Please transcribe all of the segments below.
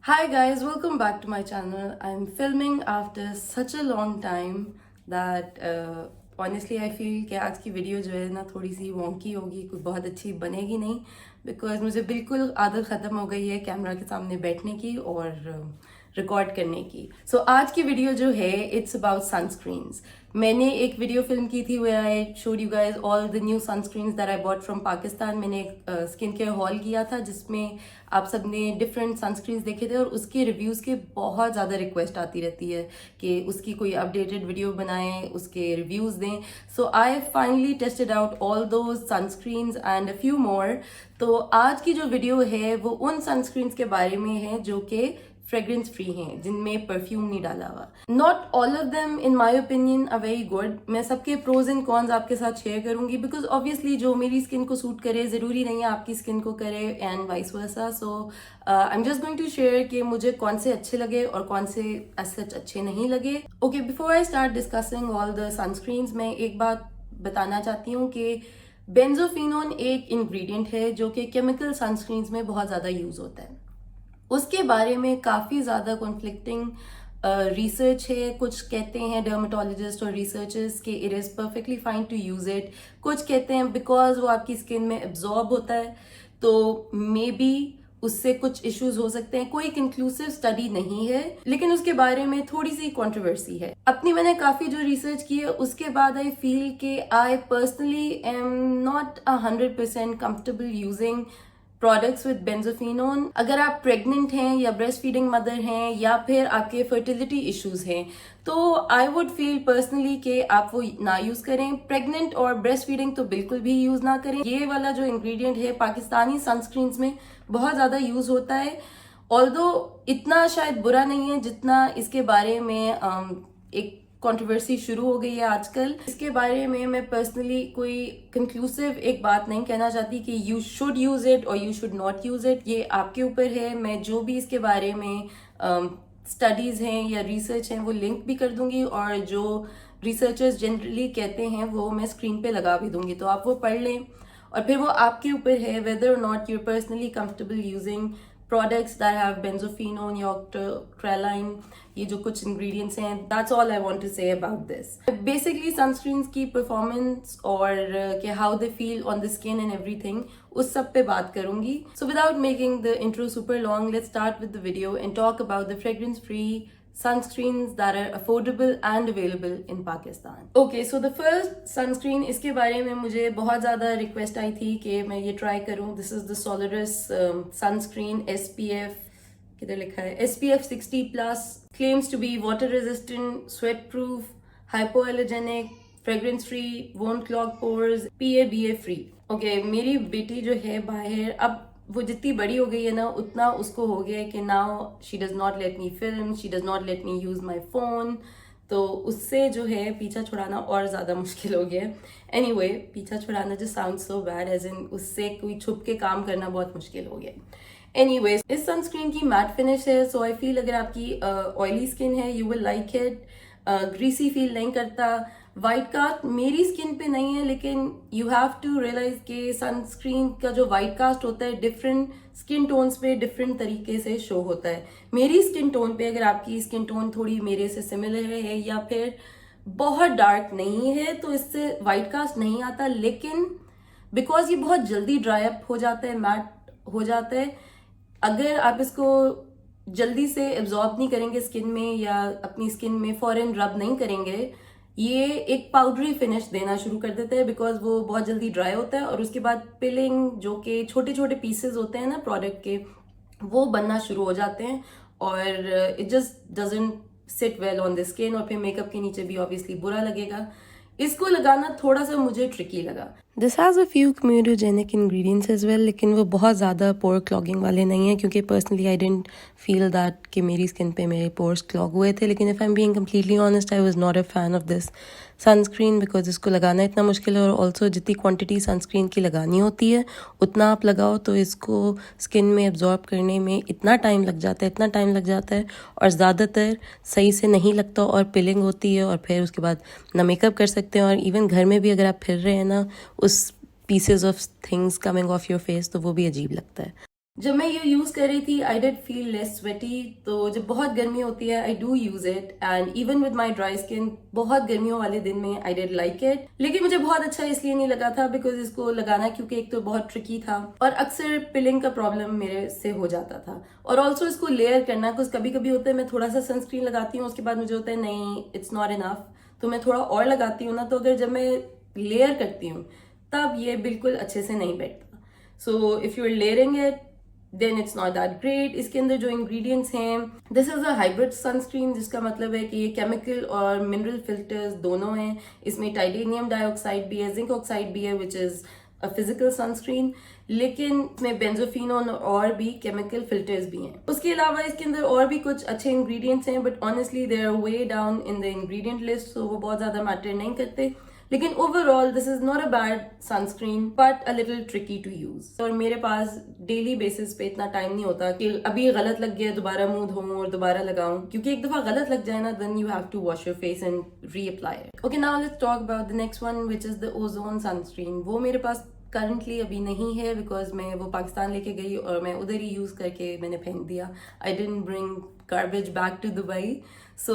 Hi guys, welcome back to my channel. I'm filming after such a long time that honestly I feel कि आज की video जो है ना थोड़ी सी वॉन्की होगी, कोई बहुत अच्छी बनेगी नहीं बिकॉज मुझे बिल्कुल आदत ख़त्म हो गई है कैमरा के सामने बैठने की और रिकॉर्ड करने की। सो आज की वीडियो जो है इट्स अबाउट सनस्क्रीन्स। मैंने एक वीडियो फिल्म की थी where I showed you guys all the new sunscreens that I bought from Pakistan. मैंने एक स्किन केयर हॉल किया था जिसमें आप सब ने डिफरेंट सनस्क्रीन्स देखे थे और उसके रिव्यूज़ के बहुत ज़्यादा रिक्वेस्ट आती रहती है कि उसकी कोई अपडेटेड वीडियो बनाएं, उसके रिव्यूज़ दें। So I finally tested out all those sunscreens and a few more. तो आज की जो वीडियो है वो उन सनस्क्रीन्स के बारे में है जो कि फ्रेग्रेंस फ्री हैं, जिनमें परफ्यूम नहीं डाला हुआ। Not all of them in my opinion are very good. मैं सबके प्रोज एंड कॉन्स आपके साथ शेयर करूंगी बिकॉज ऑब्वियसली जो मेरी स्किन को सूट करे जरूरी नहीं है आपकी स्किन को करे and vice versa. So I am just going to share कि मुझे कौन से अच्छे लगे और कौन से एज सच अच्छे नहीं लगे। Okay, before I start discussing all the sunscreens मैं एक बात बताना चाहती हूँ कि बेंजोफिनोन एक इंग्रेडिएंट है जो कि केमिकल सनस्क्रीन्स में बहुत ज़्यादा यूज होता है। उसके बारे में काफ़ी ज़्यादा कॉन्फ्लिक्टिंग रिसर्च है। कुछ कहते हैं डर्मेटोलॉजिस्ट और रिसर्चर्स कि it is perfectly fine to use it. कुछ कहते हैं बिकॉज वो आपकी स्किन में एब्जॉर्ब होता है तो मे बी उससे कुछ इश्यूज हो सकते हैं। कोई कंक्लूसिव स्टडी नहीं है लेकिन उसके बारे में थोड़ी सी कंट्रोवर्सी है। अपनी मैंने काफ़ी जो रिसर्च की है उसके बाद आई फील कि I personally am not 100% comfortable using products with benzophenone. अगर आप प्रेग्नेंट हैं या ब्रेस्ट फीडिंग मदर हैं या फिर आपके फर्टिलिटी इश्यूज हैं तो आई वुड फील पर्सनली कि आप वो ना यूज करें। प्रेग्नेंट और ब्रेस्ट फीडिंग तो बिल्कुल भी यूज ना करें। ये वाला जो इंग्रेडिएंट है पाकिस्तानी सनस्क्रीन्स में बहुत ज्यादा यूज होता है, ऑल्दो इतना शायद बुरा नहीं है जितना इसके बारे में एक कंट्रोवर्सी शुरू हो गई है आजकल। इसके बारे में मैं पर्सनली कोई कंक्लूसिव एक बात नहीं कहना चाहती कि यू शुड यूज इट और you should not use it. ये आपके ऊपर है। मैं जो भी इसके बारे में स्टडीज हैं या रिसर्च हैं वो लिंक भी कर दूंगी और जो रिसर्चर्स जनरली कहते हैं वो मैं स्क्रीन पे लगा भी दूंगी तो आप वो पढ़ लें और फिर वो आपके ऊपर है whether or not you're personally comfortable using products that have benzophenone या octreotide, ये जो कुछ ingredients हैं। That's all I want to say about this. Basically sunscreens की performance और कि how they feel on the skin and everything उस सब पे बात करूंगी। So without making the intro super long, let's start with the video and talk about the fragrance free sunscreens that are affordable and available in Pakistan. Okay, so the first sunscreen, इसके बारे में मुझे बहुत ज़्यादा request आई थी कि मैं ये ट्राई करूँ। This is the Solaris sunscreen SPF, किधर लिखा है, SPF 60+, claims to be water resistant, sweat proof, hypoallergenic, fragrance free, won't clog pores, PA/BA free. Okay, मेरी बेटी जो है बाहर अब वो जितनी बड़ी हो गई है ना उतना उसको हो गया है कि now she does not let me film, she does not let me use my phone. तो उससे जो है पीछा छुड़ाना और ज़्यादा मुश्किल हो गया है। एनीवे, पीछा छुड़ाना जो sound so bad as in उससे कोई छुप के काम करना बहुत मुश्किल हो गया। एनीवे, इस सनस्क्रीन की मैट फिनिश है सो आई फील अगर आपकी ऑयली स्किन है you will like it. Greasy feel नहीं करता। वाइट कास्ट मेरी स्किन पे नहीं है लेकिन यू हैव टू रियलाइज कि सनस्क्रीन का जो वाइट कास्ट होता है डिफरेंट स्किन टोन्स पे डिफरेंट तरीके से शो होता है। मेरी स्किन टोन पे अगर आपकी स्किन टोन थोड़ी मेरे से सिमिलर है या फिर बहुत डार्क नहीं है तो इससे वाइट कास्ट नहीं आता, लेकिन बिकॉज ये बहुत जल्दी ड्राई अप हो जाता है, मैट हो जाता है, अगर आप इसको जल्दी से एब्जॉर्ब नहीं करेंगे स्किन में या अपनी स्किन में फॉरन रब नहीं करेंगे, ये एक पाउडरी फिनिश देना शुरू कर देता है बिकॉज वो बहुत जल्दी ड्राई होता है और उसके बाद पिलिंग जो कि छोटे छोटे पीसेस होते हैं ना प्रोडक्ट के वो बनना शुरू हो जाते हैं और it just doesn't sit well on the skin और फिर मेकअप के नीचे भी ऑब्वियसली बुरा लगेगा। इसको लगाना थोड़ा सा मुझे ट्रिकी लगा। This has a few comedogenic ingredients as well, लेकिन वो बहुत ज़्यादा पोर क्लॉगिंग वाले नहीं हैं क्योंकि personally I didn't feel that कि मेरी स्किन पे मेरे पोर्स क्लॉग हुए थे। लेकिन if I am being completely honest I was not a fan of this sunscreen because इसको लगाना इतना मुश्किल है और ऑल्सो जितनी क्वांटिटी सनस्क्रीन की लगानी होती है उतना आप लगाओ तो इसको स्किन में एब्जॉर्ब करने में इतना टाइम लग जाता है और ज़्यादातर सही से नहीं लगता और पिलिंग होती है और फिर उसके बाद ना मेकअप कर सकते हैं और इवन घर में भी अगर आप फिर रहे हैं ना उस pieces of things coming of your face तो वो भी अजीब लगता है। जब मैं ये यूज कर रही थी I did feel less sweaty, तो जब बहुत गर्मी होती है I do use it, and even with my dry skin बहुत गर्मियों वाले दिन में आई डिड लाइक इट। लेकिन मुझे बहुत अच्छा इसलिए नहीं लगा था बिकॉज इसको लगाना क्योंकि एक तो बहुत ट्रिकी था और अक्सर पिलिंग का प्रॉब्लम मेरे से हो जाता था, और ऑल्सो इसको लेयर करना, कुछ कभी कभी होता है मैं थोड़ा सा सनस्क्रीन लगाती हूँ उसके बाद मुझे होता है नहीं इट्स नॉट इनफ, तो मैं थोड़ा और लगाती हूँ ना, तो अगर जब मैं लेयर करती हूँ तब ये बिल्कुल अच्छे से नहीं बैठता। So if you are layering it then it's not that great. इसके अंदर जो इंग्रेडिएंट्स हैं, this is a hybrid sunscreen, जिसका मतलब है कि ये केमिकल और मिनरल फिल्टर्स दोनों हैं। इसमें टाइटेनियम डाइऑक्साइड भी है, जिंक ऑक्साइड भी है, which is a physical sunscreen, लेकिन इसमें बेंजोफिनोन और भी केमिकल फिल्टर्स भी हैं। उसके अलावा इसके अंदर और भी कुछ अच्छे इंग्रेडिएंट्स हैं, but honestly they are way down in the ingredient list, तो वो बहुत ज्यादा मैटर नहीं करते। लेकिन overall this is not a bad sunscreen but a little tricky to use. और मेरे पास डेली बेसिस पे इतना टाइम नहीं होता कि अभी गलत लग गया दोबारा मुंह धोऊं और दोबारा लगाऊं, क्योंकि एक दफा गलत लग जाए ना then you have to wash your face and reapply it. Okay, now let's talk about the next one which is the Ozone sunscreen. वो मेरे पास करंटली अभी नहीं है बिकॉज मैं वो पाकिस्तान लेके गई और मैं उधर ही यूज करके मैंने फेंक दिया। I didn't bring garbage back to Dubai. So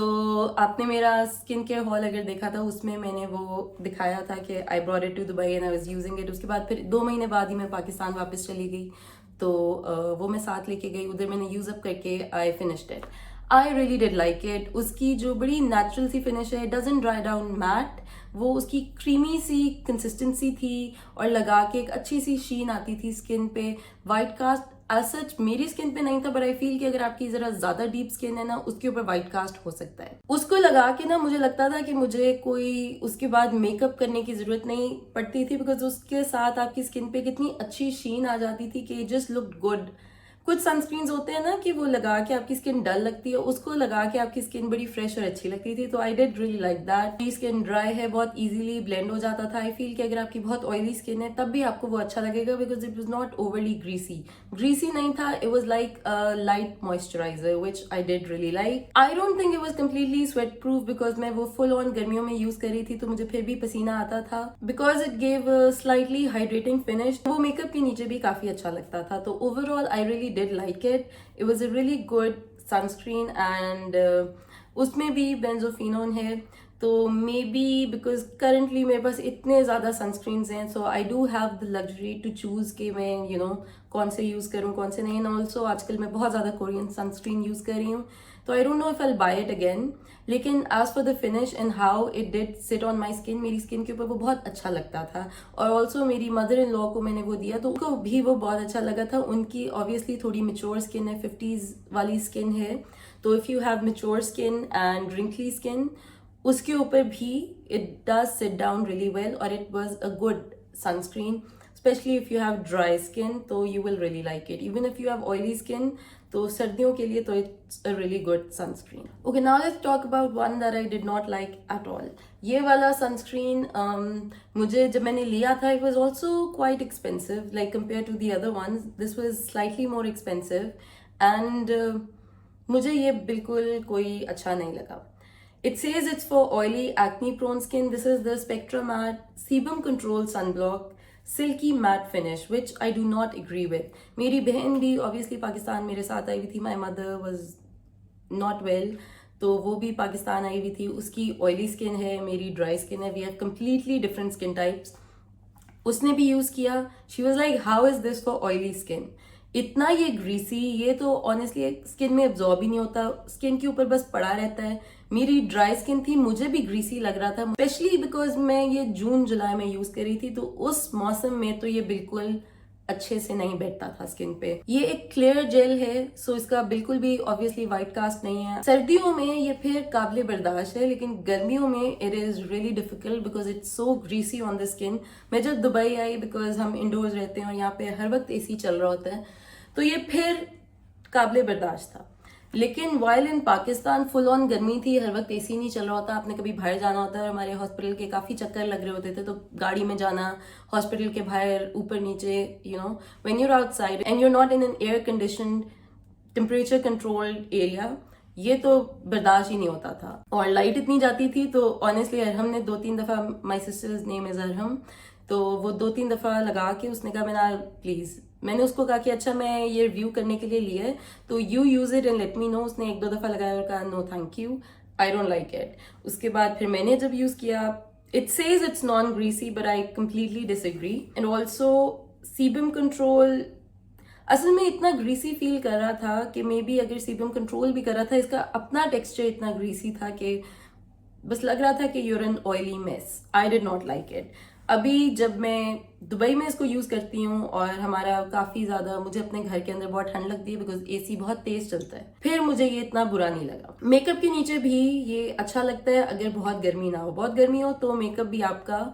आपने मेरा स्किन केयर हॉल अगर देखा था उसमें मैंने वो दिखाया था कि I brought it to Dubai and I was using it. उसके बाद फिर 2 महीने बाद ही मैं पाकिस्तान वापस चली गई, तो वो मैं साथ लेके गई, उधर मैंने यूज अप करके I finished it. I really did like it. उसकी जो बड़ी नेचुरल सी फिनिश है, डजंट ड्राई डाउन मैट, वो उसकी क्रीमी सी कंसिस्टेंसी थी और लगा के एक अच्छी सी शीन आती थी स्किन पे। वाइट कास्ट एज सच मेरी स्किन पे नहीं था, बट आई फील कि अगर आपकी जरा ज्यादा डीप स्किन है ना उसके ऊपर वाइट कास्ट हो सकता है। उसको लगा के ना मुझे लगता था कि मुझे कोई उसके बाद मेकअप करने की जरूरत नहीं पड़ती थी, बिकॉज उसके साथ आपकी स्किन पे कितनी अच्छी शीन आ जाती थी कि जस्ट लुक्ड गुड। कुछ सनस्क्रीन्स होते हैं ना कि वो लगा के आपकी स्किन डल लगती है, उसको लगा के आपकी स्किन बड़ी फ्रेश और अच्छी लगती थी, तो I did really like that. मेरी स्किन ड्राई है, बहुत इजीली ब्लेंड हो जाता था। आई फील कि अगर आपकी बहुत ऑयली स्किन है तब भी आपको वो अच्छा लगेगा because it was not overly greasy नहीं था, it was like light moisturiser which I did really like. I don't think it was completely sweat proof because मैं वो फुल ऑन गर्मियों में यूज कर रही थी, तो मुझे फिर भी पसीना आता था because it gave slightly hydrating finish. वो मेकअप के नीचे भी काफी अच्छा लगता था, तो overall I really did like it. It was a really good sunscreen and उसमें भी बेंजोफिनोन है, तो मे बी बिकॉज करंटली मेरे पास इतने ज़्यादा सनस्क्रीन्स हैं, so I do have the luxury to choose कि मैं यू नो कौन से यूज़ करूँ कौन से नहीं। एंड ऑल्सो आजकल मैं बहुत ज़्यादा कोरियन सनस्क्रीन यूज़ कर रही हूँ, तो I don't know if I buy it again. लेकिन as for the finish and how it did sit on my skin, मेरी स्किन के ऊपर वो बहुत अच्छा लगता था। और ऑल्सो मेरी मदर इन लॉ को मैंने वो दिया तो उनको भी वो बहुत अच्छा लगा था। उनकी ऑब्वियसली थोड़ी मेच्योर स्किन है, 50s वाली स्किन है, तो if you have mature skin and wrinkly skin उसके ऊपर भी it does sit down really well और it was a good sunscreen. Specially if you have dry skin तो you will really like it. Even if you have oily skin तो सर्दियों के लिए तो it's a really good sunscreen. Okay, now let's talk about one that I did not like at all. ये वाला sunscreen मुझे जब मैंने लिया था it was also quite expensive like compare to the other ones. This was slightly more expensive and मुझे ये बिल्कुल कोई अच्छा नहीं लगा। It says it's for oily, acne-prone skin. This is the Spectra Matte Sebum Control Sunblock Silky Matte Finish, which I do not agree with. मेरी बहन भी obviously पाकिस्तान मेरे साथ आई हुई थी. My mother was not well, तो वो भी पाकिस्तान आई हुई थी. उसकी oily skin है, मेरी dry skin है. We have completely different skin types. उसने भी यूज किया. She was like, how is this for oily skin? इतना ये ग्रीसी, ये तो ऑनेस्टली स्किन में एब्जॉर्ब ही नहीं होता, स्किन के ऊपर बस पड़ा रहता है। मेरी ड्राई स्किन थी, मुझे भी ग्रीसी लग रहा था, स्पेशली बिकॉज मैं ये जून जुलाई में यूज कर रही थी, तो उस मौसम में तो ये बिल्कुल अच्छे से नहीं बैठता था स्किन पे। ये एक क्लियर जेल है, सो इसका बिल्कुल भी ऑब्वियसली वाइट कास्ट नहीं है। सर्दियों में ये फिर काबिल बर्दाश्त है, लेकिन गर्मियों में it is really difficult because it's so greasy on the skin. मैं जब दुबई आई, बिकॉज हम इंडोर्स रहते हैं और यहाँ पे हर वक्त एसी चल रहा होता है, तो ये फिर काबिल बर्दाश्त था। लेकिन while in Pakistan full on गर्मी थी, हर वक्त एसी नहीं चल रहा होता, आपने कभी बाहर जाना होता है, हमारे हॉस्पिटल के काफ़ी चक्कर लग रहे होते थे, तो गाड़ी में जाना, हॉस्पिटल के बाहर ऊपर नीचे, you know when you're outside and you're not in an air conditioned temperature controlled area, ये तो बर्दाश्त ही नहीं होता था। और लाइट इतनी जाती थी, तो ऑनेस्टली अरहम ने 2-3 दफ़ा, माई सिस्टर्स नेम इज़ अरहम, तो वो 2-3 दफ़ा लगा के उसने कहा, मैंने प्लीज़ मैंने उसको कहा कि अच्छा मैं ये रिव्यू करने के लिए लिया है तो you use it and let me know. उसने 1-2 दफा लगाया और कहा no thank you, I don't like it. उसके बाद फिर मैंने जब यूज किया, it says it's non greasy but I completely disagree. And also sebum control असल में इतना ग्रीसी फील कर रहा था कि मे बी अगर सीबम कंट्रोल भी कर रहा था, इसका अपना टेक्सचर इतना ग्रीसी था कि बस लग रहा था कि you're an oily mess. I did not like it. अभी जब मैं दुबई में इसको यूज करती हूँ और हमारा काफी ज्यादा, मुझे अपने घर के अंदर बहुत ठंड लगती है बिकॉज एसी बहुत तेज चलता है, फिर मुझे ये इतना बुरा नहीं लगा। मेकअप के नीचे भी ये अच्छा लगता है अगर बहुत गर्मी ना हो। बहुत गर्मी हो तो मेकअप भी आपका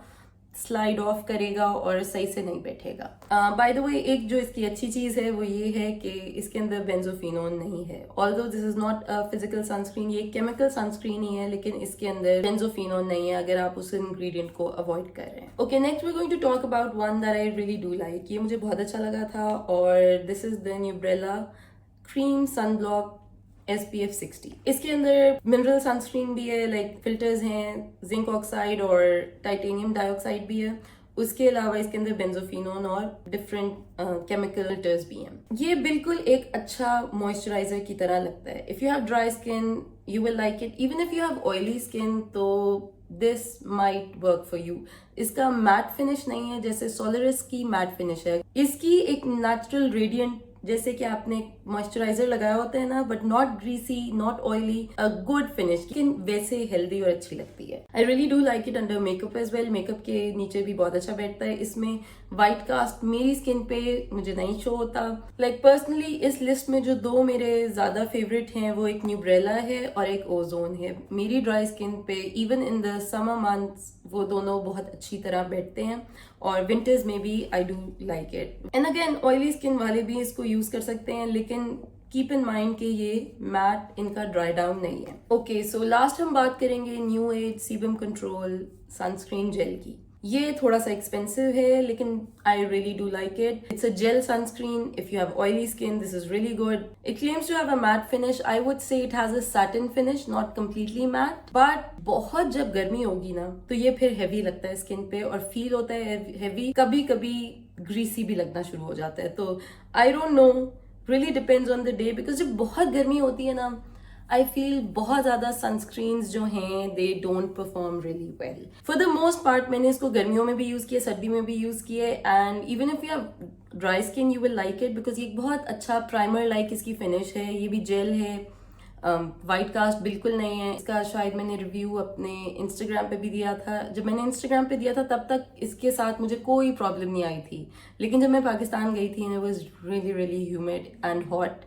स्लाइड ऑफ करेगा और सही से नहीं बैठेगा। बाय द वे, एक जो इसकी अच्छी चीज है वो ये है कि इसके अंदर बेंजोफिनोन नहीं है। Although this is not a physical sunscreen, ये केमिकल सनस्क्रीन ही है, लेकिन इसके अंदर बेंजोफिनोन नहीं है अगर आप उस इंग्रेडिएंट को अवॉइड कर रहे हैं। Okay, next we going to talk about one that I really do like. ये मुझे बहुत अच्छा लगा था और this is the Nubrella cream sunblock SPF 60। इसके अंदर मिनरल सनस्क्रीन भी है, लाइक फिल्टर्स हैं, जिंक ऑक्साइड और टाइटेनियम डाइऑक्साइड भी है। उसके अलावा इसके अंदर बेंजोफिनोन और डिफरेंट केमिकल फिल्टर्स भी हैं। ये बिल्कुल एक अच्छा मॉइस्चराइजर की तरह लगता है। If you have dry skin you will like it, even if you have oily skin तो this might work for you. इसका मैट फिनिश नहीं है जैसे सोलरिस की मैट फिनिश है। इसकी एक नेचुरल रेडियंट, जैसे कि आपने मॉइस्चराइजर लगाया होता है ना, but not greasy not oily, a good finish, लेकिन वैसे हेल्दी और अच्छी लगती है। I really do like it under makeup as well. Makeup के नीचे भी बहुत अच्छा बैठता है। इसमें व्हाइट कास्ट मेरी स्किन पे मुझे नहीं शो होता। लाइक पर्सनली इस लिस्ट में जो 2 मेरे ज्यादा फेवरेट हैं वो एक न्यूब्रेला है और एक ओजोन है। मेरी ड्राई स्किन पे even in the summer months वो दोनों बहुत अच्छी तरह बैठते हैं और विंटर्स में भी I do like it. And again oily skin वाले भी इसको यूज कर सकते हैं, लेकिन कीप इन माइंड कि ये मैट इनका ड्राई डाउन नहीं है। ओके, सो लास्ट हम बात करेंगे new age sebum control sunscreen gel की। ये थोड़ा सा एक्सपेंसिव है लेकिन I really do like it. It's a gel sunscreen. If you have oily skin this is really good. It claims to have a matte finish. I would say it has a satin finish, not completely matte, but बहुत जब गर्मी होगी ना तो ये फिर heavy लगता है स्किन पे और फील होता है हैवी, कभी कभी ग्रीसी भी लगना शुरू हो जाता है। तो I don't no, really depends on the day, because जब बहुत गर्मी होती है ना आई फील बहुत ज्यादा सनस्क्रीन्स जो हैं they don't perform really well. For the most part मैंने इसको गर्मियों में भी यूज किया, सर्दी में भी यूज किया, and even if you have dry skin you will like it because ये एक बहुत अच्छा प्राइमर लाइक इसकी फिनिश है। ये भी जेल है, वाइट कास्ट बिल्कुल नहीं है। इसका शायद मैंने रिव्यू अपने इंस्टाग्राम पे भी दिया था। जब मैंने इंस्टाग्राम पे दिया था तब तक इसके साथ मुझे कोई प्रॉब्लम नहीं आई थी, लेकिन जब मैं पाकिस्तान गई थी and it was really really humid and hot,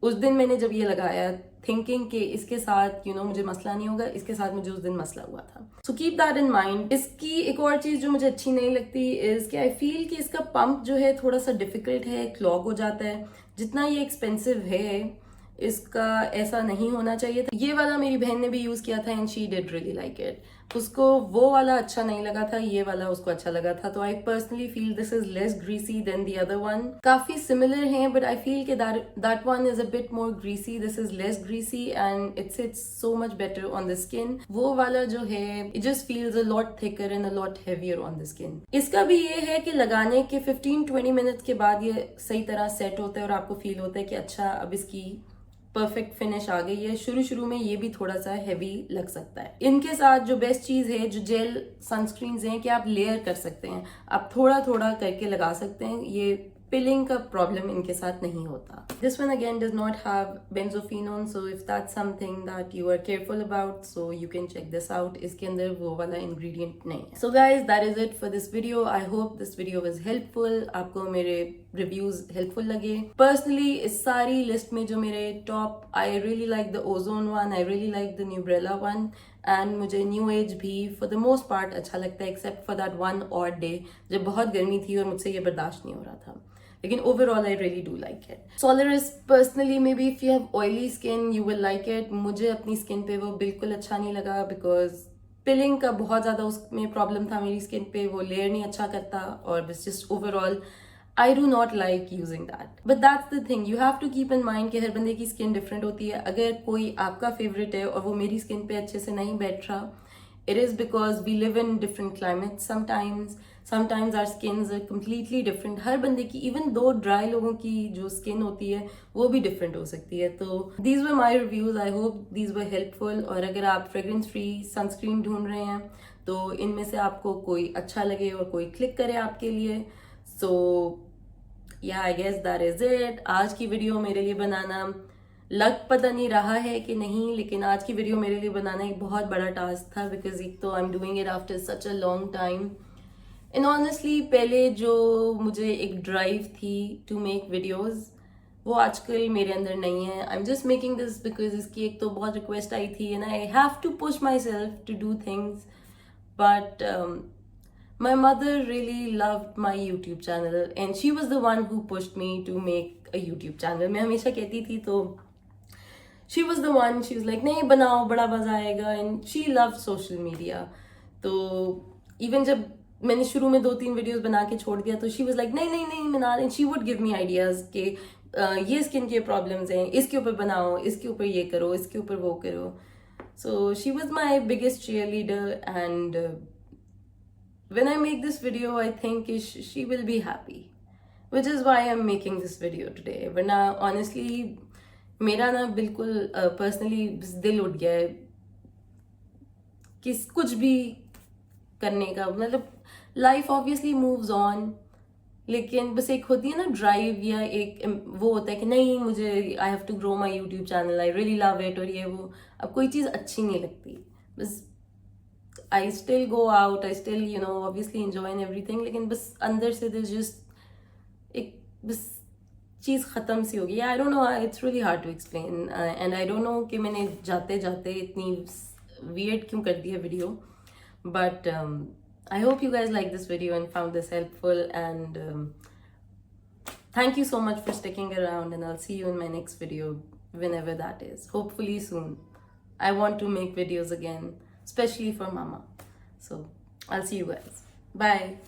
उस दिन मैंने जब ये लगाया थिंकिंग कि इसके साथ मुझे मसला नहीं होगा, इसके साथ मुझे उस दिन मसला हुआ था। So keep that in mind. इसकी एक और चीज जो मुझे अच्छी नहीं लगती इज कि आई फील कि इसका पंप जो है थोड़ा सा डिफिकल्ट है, क्लॉग हो जाता है। जितना ये एक्सपेंसिव है इसका ऐसा नहीं होना चाहिए था। ये वाला मेरी बहन ने भी यूज किया था and she did really like it. उसको वो वाला अच्छा नहीं लगा था, ये वाला उसको अच्छा लगा था। तो I personally feel this is less greasy than the other one. काफी सिमिलर हैं बट आई फील कि that one is a bit more greasy, this is less greasy and it sits so much better on the skin. वो वाला जो है it just feels a lot thicker and a lot heavier on the skin. इसका भी ये है कि लगाने के 15-20 मिनट के बाद ये सही तरह सेट होता है और आपको फील होता है कि अच्छा अब इसकी परफेक्ट फिनिश आ गई है। शुरू शुरू में ये भी थोड़ा सा हैवी लग सकता है। इनके साथ जो बेस्ट चीज है जो जेल सनस्क्रीन्स हैं कि आप लेयर कर सकते हैं, आप थोड़ा थोड़ा करके लगा सकते हैं। ये पिलिंग का प्रॉब्लम इनके साथ नहीं होता। This one again does not have benzophenone, so if that's something that you are careful about so you can check this out. इसके अंदर वो वाला इंग्रेडिएंट नहीं है। So guys that is it for this video. I hope this video was helpful, आपको मेरे reviews helpful लगे। Personally इस सारी लिस्ट में जो मेरे top, I really like the Ozone one, I really like the Nubrella one, and मुझे New Age भी फॉर द मोस्ट पार्ट अच्छा लगता है except for that one odd day जब बहुत गर्मी थी और मुझसे ये बर्दाश्त नहीं हो रहा था। लेकिन overall I really do like it. Solaris personally maybe if you have oily skin you will like it. मुझे अपनी स्किन पे वो बिल्कुल अच्छा नहीं लगा बिकॉज पिलिंग का बहुत ज्यादा उसमें प्रॉब्लम था मेरी स्किन पे, वो लेयर नहीं अच्छा करता और बस just overall I do not like using that. But that's the thing, you have to keep in mind कि हर बंदे की स्किन डिफरेंट होती है। अगर कोई आपका फेवरेट है और वो मेरी स्किन पे अच्छे से नहीं बैठ रहा, It is because we live in different climates sometimes our skins are completely different. हर बंदे की, even दो ड्राई लोगों की जो स्किन होती है वो भी डिफरेंट हो सकती है. तो these were my reviews. I hope these were helpful. और अगर आप फ्रेग्रेंस फ्री सनस्क्रीन ढूंढ रहे हैं तो इनमें से आपको कोई अच्छा लगे और कोई क्लिक करे आपके लिए. So yeah I guess that is it. आज की वीडियो मेरे लिए बनाना लग पता नहीं रहा है कि नहीं, लेकिन आज की वीडियो मेरे लिए बनाना एक बहुत बड़ा टास्क था, बिकॉज एक तो I am doing it after such a long time. And honestly पहले जो मुझे एक ड्राइव थी टू मेक वीडियोज़ वो आजकल मेरे अंदर नहीं है. I am just making this because इसकी एक तो बहुत रिक्वेस्ट आई थी and I have to push myself to do things. But my mother really loved my YouTube channel and she was the one who pushed me to make a YouTube channel. मैं हमेशा कहती थी तो she was the one, she was like नहीं बनाओ बड़ा मजा आएगा. and she loved social media. तो even जब मैंने शुरू में 2-3 वीडियोस बना के छोड़ दिया तो she was like नहीं नहीं नहीं बना. and she would give me ideas कि ये स्किन के प्रॉब्लम्स हैं, इसके ऊपर बनाओ, इसके ऊपर ये करो, इसके ऊपर वो करो. so she was my biggest cheerleader and when I make this video, I think she will be happy, which is why I'm making this video today. वरना honestly मेरा ना बिल्कुल personally दिल उठ गया है कि कुछ भी करने का. मतलब life obviously moves on, लेकिन बस एक होती है ना ड्राइव या एक वो होता है कि नहीं मुझे I have to grow my YouTube channel, I really love it, और ये वो अब कोई चीज़ अच्छी नहीं लगती. बस I still go out, I still obviously enjoy and everything, लेकिन बस अंदर से there's just एक बस चीज़ ख़त्म सी हो गई. I don't know, it's really hard to explain and I don't know कि मैंने जाते जाते इतनी weird क्यों कर दी है video. But I hope you guys like this video and found this helpful and thank you so much for sticking around and I'll see you in my next video whenever that is. Hopefully soon. I want to make videos again, especially for mama. So I'll see you guys. Bye.